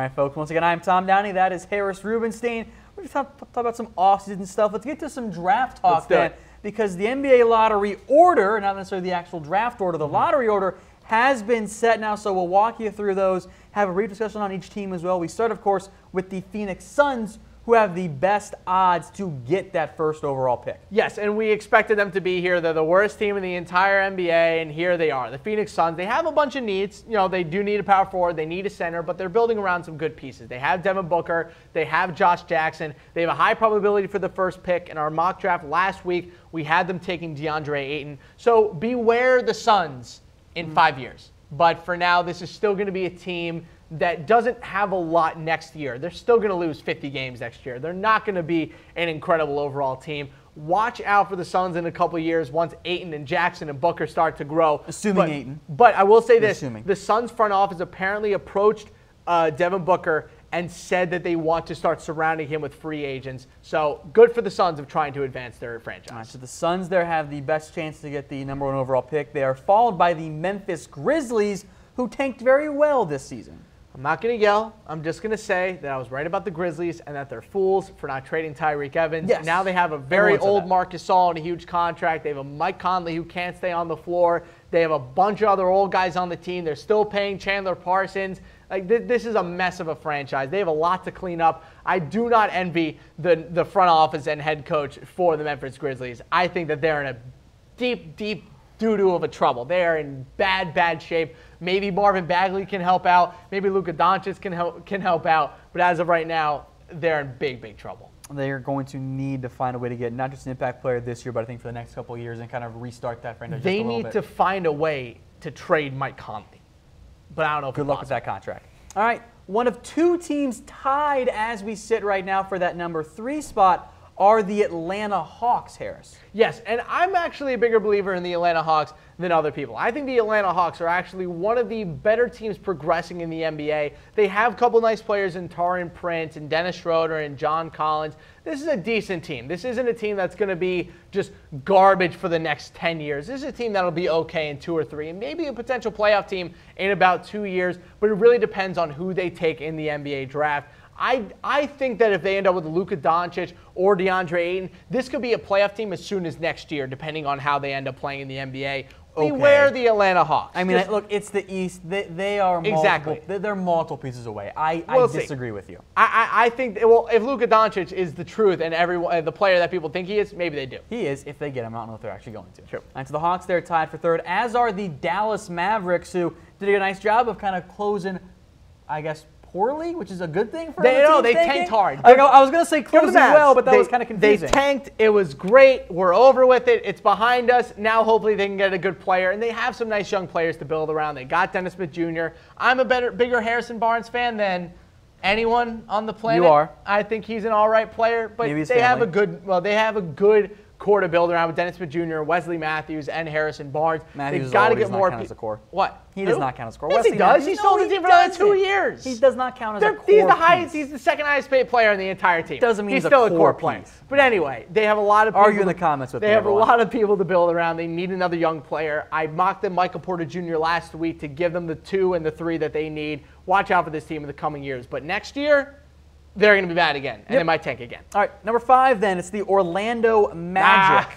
right, folks. Once again, I'm Tom Downey. That is Harris Rubenstein. We're going to talk about some off-season stuff. Let's get to some draft talk then, because the NBA lottery order, not necessarily the actual draft order, the lottery order has been set now. So we'll walk you through those, have a brief discussion on each team as well. We start, of course, with the Phoenix Suns, who have the best odds to get that first overall pick. Yes, and we expected them to be here. They're the worst team in the entire NBA, and here they are. The Phoenix Suns, they have a bunch of needs. You know, they do need a power forward. They need a center, but they're building around some good pieces. They have Devin Booker. They have Josh Jackson. They have a high probability for the first pick. In our mock draft last week, we had them taking DeAndre Ayton. So beware the Suns in 5 years. But for now, this is still going to be a team that doesn't have a lot next year. They're still going to lose 50 games next year. They're not going to be an incredible overall team. Watch out for the Suns in a couple of years once Ayton and Jackson and Booker start to grow. Assuming Ayton. But I will say this. The Suns front office apparently approached Devin Booker and said that they want to start surrounding him with free agents. So good for the Suns of trying to advance their franchise. All right, so the Suns there have the best chance to get the #1 overall pick. They are followed by the Memphis Grizzlies, who tanked very well this season. I'm not going to yell. I'm just going to say that I was right about the Grizzlies and that they're fools for not trading Tyreke Evans. Yes. Now they have a very old Marc Gasol on a huge contract. They have a Mike Conley who can't stay on the floor. They have a bunch of other old guys on the team. They're still paying Chandler Parsons. Like, this is a mess of a franchise. They have a lot to clean up. I do not envy the front office and head coach for the Memphis Grizzlies. I think that they're in a deep, deep doo-doo of a trouble. They are in bad, bad shape. Maybe Marvin Bagley can help out. Maybe Luka Doncic can help out. But as of right now, they're in big, big trouble. They are going to need to find a way to get not just an impact player this year, but I think for the next couple of years and kind of restart that franchise. They need to find a way to trade Mike Conley. But I don't know if good luck with that contract. All right, one of two teams tied as we sit right now for that #3 spot are the Atlanta Hawks, Harris. Yes, and I'm actually a bigger believer in the Atlanta Hawks than other people. I think the Atlanta Hawks are actually one of the better teams progressing in the NBA. They have a couple nice players in Taurean Prince and Dennis Schroeder and John Collins. This is a decent team. This isn't a team that's going to be just garbage for the next 10 years. This is a team that'll be okay in 2 or 3, and maybe a potential playoff team in about 2 years, but it really depends on who they take in the NBA draft. I think that if they end up with Luka Doncic or DeAndre Ayton, this could be a playoff team as soon as next year, depending on how they end up playing in the NBA. Beware the Atlanta Hawks. I mean, look, it's the East. They are multiple, they're multiple pieces away. I disagree with you. I think, well, if Luka Doncic is the truth and the player that people think he is, maybe they do. He is if they get him. I don't know if they're actually going to. True. And so the Hawks, they're tied for 3rd, as are the Dallas Mavericks, who did a nice job of kind of closing, I guess, poorly, which is a good thing for them. They tanked hard. I was going to say closing well, but that was kind of confusing. They tanked. It was great. We're over with it. It's behind us. Now hopefully they can get a good player, and they have some nice young players to build around. They got Dennis Smith Jr. I'm a bigger Harrison Barnes fan than anyone on the planet. You are. I think he's an all right player, but they have a good core to build around with Dennis Smith Jr., Wesley Matthews, and Harrison Barnes. They've got to get more people. What? He does not count as a core. Yes, he does. He's still on the team for another 2 years. He does not count as a core. He's the second highest paid player on the entire team. Doesn't mean he's still a core player. But anyway, they have a lot of people. Argue in the comments with me. They have a lot of people to build around. They need another young player. I mocked them Michael Porter Jr. last week to give them the 2 and the 3 that they need. Watch out for this team in the coming years. But next year, they're going to be bad again, and they might tank again. All right, #5 then. It's the Orlando Magic.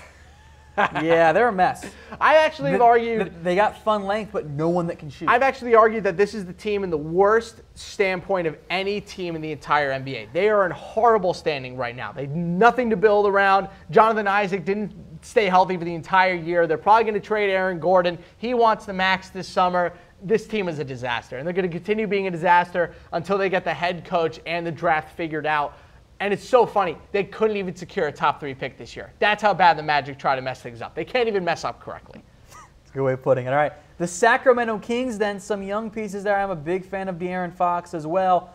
Yeah, they're a mess. I actually have argued they got fun length, but no one that can shoot. I've actually argued that this is the team in the worst standpoint of any team in the entire NBA. They are in horrible standing right now. They have nothing to build around. Jonathan Isaac didn't stay healthy for the entire year. They're probably going to trade Aaron Gordon. He wants the max this summer. This team is a disaster, and they're going to continue being a disaster until they get the head coach and the draft figured out. And it's so funny. They couldn't even secure a top 3 pick this year. That's how bad the Magic try to mess things up. They can't even mess up correctly. That's a good way of putting it. All right. The Sacramento Kings, then, some young pieces there. I'm a big fan of De'Aaron Fox as well.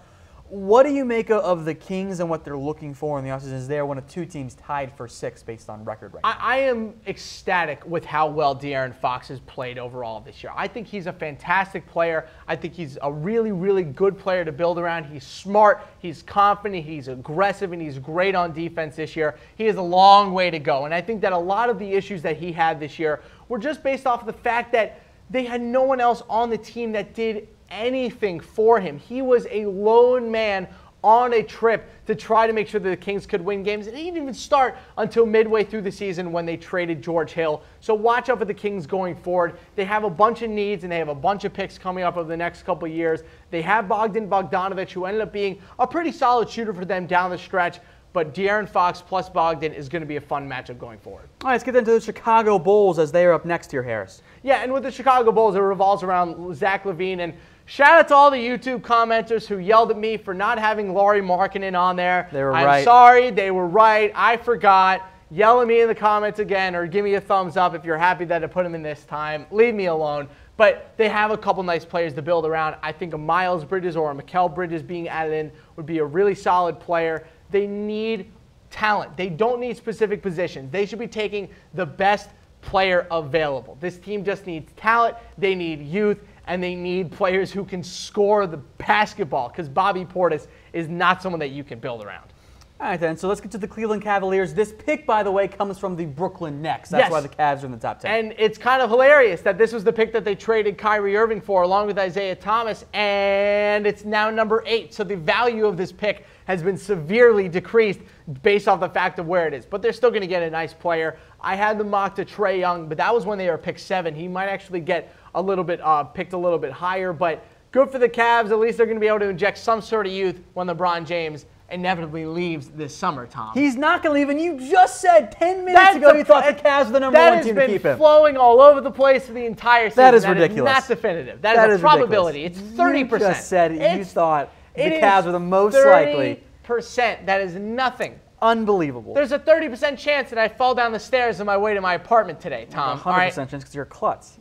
What do you make of the Kings and what they're looking for in the offseason? Is they're one of 2 teams tied for 6th based on record right now. I am ecstatic with how well De'Aaron Fox has played overall this year. I think he's a fantastic player. I think he's a really, really good player to build around. He's smart, he's confident, he's aggressive, and he's great on defense this year. He has a long way to go. And I think that a lot of the issues that he had this year were just based off of the fact that they had no one else on the team that did anything for him. He was a lone man on a trip to try to make sure that the Kings could win games. And he didn't even start until midway through the season when they traded George Hill. So watch out for the Kings going forward. They have a bunch of needs, and they have a bunch of picks coming up over the next couple of years. They have Bogdanovic, who ended up being a pretty solid shooter for them down the stretch. But De'Aaron Fox plus Bogdan is going to be a fun matchup going forward. All right, let's get into the Chicago Bulls as they are up next here, Harris. Yeah, and with the Chicago Bulls, it revolves around Zach LaVine. And shout out to all the YouTube commenters who yelled at me for not having Lauri Markkanen on there. They were right. I'm sorry, they were right. I forgot. Yell at me in the comments again, or give me a thumbs up if you're happy that I put him in this time. Leave me alone. But they have a couple nice players to build around. I think a Miles Bridges or a Mikal Bridges being added in would be a really solid player. They need talent. They don't need specific positions. They should be taking the best player available. This team just needs talent. They need youth, and they need players who can score the basketball, because Bobby Portis is not someone that you can build around. All right, then. So let's get to the Cleveland Cavaliers. This pick, by the way, comes from the Brooklyn Nets. That's why the Cavs are in the top 10. And it's kind of hilarious that this was the pick that they traded Kyrie Irving for, along with Isaiah Thomas, and it's now number 8. So the value of this pick has been severely decreased based off the fact of where it is. But they're still going to get a nice player. I had them mocked to Trae Young, but that was when they were picked 7. He might actually get a little bit picked a little bit higher, but good for the Cavs. At least they're going to be able to inject some sort of youth when LeBron James inevitably leaves this summer, Tom. He's not going to leave, and you just said 10 minutes ago you thought the Cavs were the number 1 team to keep him. That has been flowing all over the place for the entire season. That is ridiculous. That is not definitive. That is a probability. Ridiculous. It's 30%. You just said you thought the Cavs were the most likely. 30%. That is nothing. Unbelievable. There's a 30% chance that I fall down the stairs on my way to my apartment today, Tom. 100% chance because you're a klutz.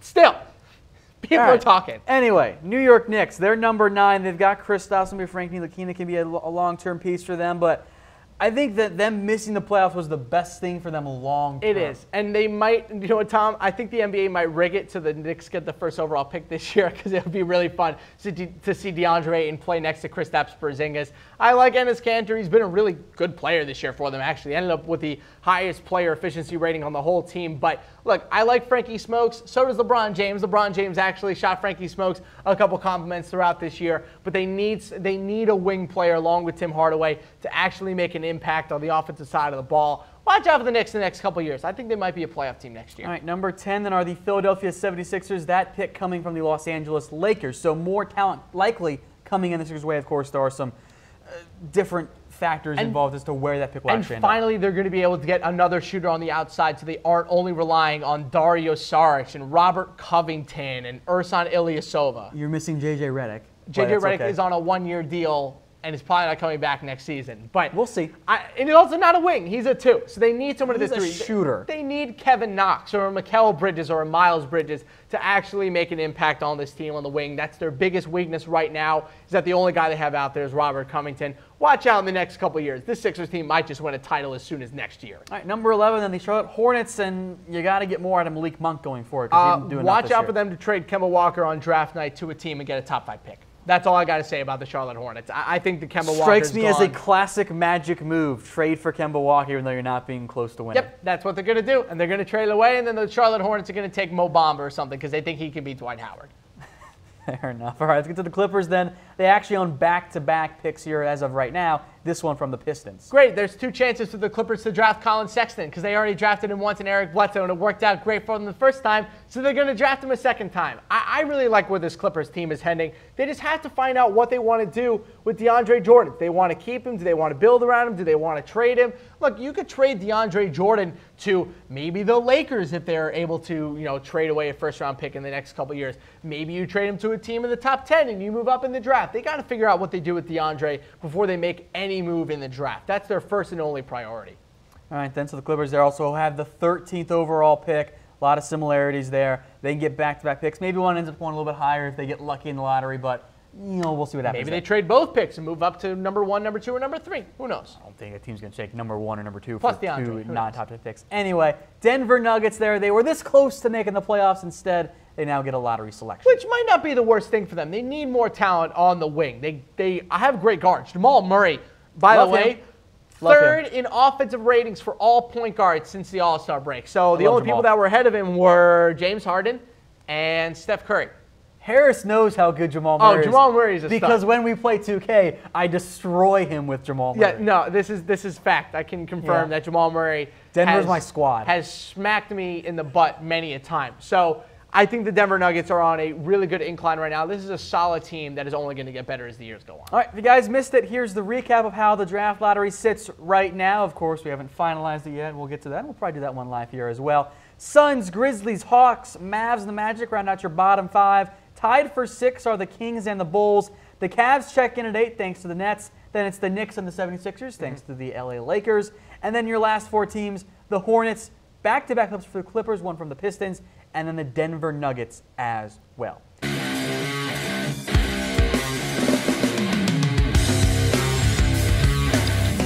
Still. People are talking. Anyway, New York Knicks, they're number 9. They've got Kristaps, maybe Frank Ntilikina can be a long-term piece for them, but I think that them missing the playoffs was the best thing for them long-term. It is. And they might, you know what, Tom? I think the NBA might rig it so the Knicks get the first overall pick this year, because it would be really fun to see DeAndre Ayton play next to Kristaps Porzingis. I like Enes Kanter. He's been a really good player this year for them, actually. Ended up with the highest player efficiency rating on the whole team. But look, I like Frankie Smokes. So does LeBron James. LeBron James actually shot Frankie Smokes a couple compliments throughout this year. But they need a wing player along with Tim Hardaway to actually make an impact on the offensive side of the ball. Watch out for the Knicks the next couple of years. I think they might be a playoff team next year. All right, number 10 then are the Philadelphia 76ers. That pick coming from the Los Angeles Lakers. So more talent likely coming in the Sixers' way. Of course, there are some different factors involved as to where that pick will actually end up. And finally, they're going to be able to get another shooter on the outside, so they aren't only relying on Dario Saric and Robert Covington and Ersan Ilyasova. You're missing J.J. Redick. J.J. Redick is on a 1-year deal, and is probably not coming back next season. But we'll see. And he's also not a wing. He's a 2. So they need someone to the 3. He's a shooter. They need Kevin Knox or a Mikal Bridges or a Miles Bridges to actually make an impact on this team on the wing. That's their biggest weakness right now, is that the only guy they have out there is Robert Covington. Watch out in the next couple of years. This Sixers team might just win a title as soon as next year. All right, number 11, then the Charlotte Hornets, and you got to get more out of Malik Monk going forward. Watch out for them to trade Kemba Walker on draft night to a team and get a top 5 pick. That's all I got to say about the Charlotte Hornets. I think the Kemba Walker strikes me as a classic Magic move. Trade for Kemba Walker even though you're not being close to winning. Yep, that's what they're going to do. And they're going to trade it away, and then the Charlotte Hornets are going to take Mo Bamba or something because they think he can beat Dwight Howard. Fair enough. All right, let's get to the Clippers then. They actually own back-to-back picks here as of right now. This one from the Pistons. Great. There's 2 chances for the Clippers to draft Colin Sexton because they already drafted him once in Eric Bledsoe, and it worked out great for them the first time, so they're going to draft him a second time. I really like where this Clippers team is heading. They just have to find out what they want to do with DeAndre Jordan. Do they want to keep him? Do they want to build around him? Do they want to trade him? Look, you could trade DeAndre Jordan to maybe the Lakers if they're able to, trade away a first-round pick in the next couple of years. Maybe you trade him to a team in the top 10 and you move up in the draft. They got to figure out what they do with DeAndre before they make any move in the draft. That's their first and only priority. All right, then, so the Clippers, they also have the 13th overall pick. A lot of similarities there. They can get back-to-back picks. Maybe one ends up going a little bit higher if they get lucky in the lottery, but we'll see what happens. Maybe they trade both picks and move up to number 1, number 2, or number 3. Who knows? I don't think a team's going to take number 1 or number 2 plus for DeAndre. 2 non-top 10 picks. Anyway, Denver Nuggets there. They were this close to making the playoffs. Instead, they now get a lottery selection. Which might not be the worst thing for them. They need more talent on the wing. I have great guards. Jamal Murray, by the way, third in offensive ratings for all point guards since the All-Star break. So the only people that were ahead of him were James Harden and Steph Curry. Harris knows how good Jamal Murray is. Oh, Jamal Murray is a stud. Because when we play 2K, I destroy him with Jamal Murray. Yeah, no, this is fact. I can confirm that Jamal Murray Denver's my squad. Has smacked me in the butt many a time. So I think the Denver Nuggets are on a really good incline right now. This is a solid team that is only going to get better as the years go on. All right, if you guys missed it, here's the recap of how the draft lottery sits right now. Of course, we haven't finalized it yet. We'll get to that. We'll probably do that one live here as well. Suns, Grizzlies, Hawks, Mavs, and the Magic round out your bottom 5. Tied for 6 are the Kings and the Bulls. The Cavs check in at 8 thanks to the Nets. Then it's the Knicks and the 76ers thanks to the LA Lakers. And then your last 4 teams, the Hornets, back-to-back clips for the Clippers, one from the Pistons, and then the Denver Nuggets as well.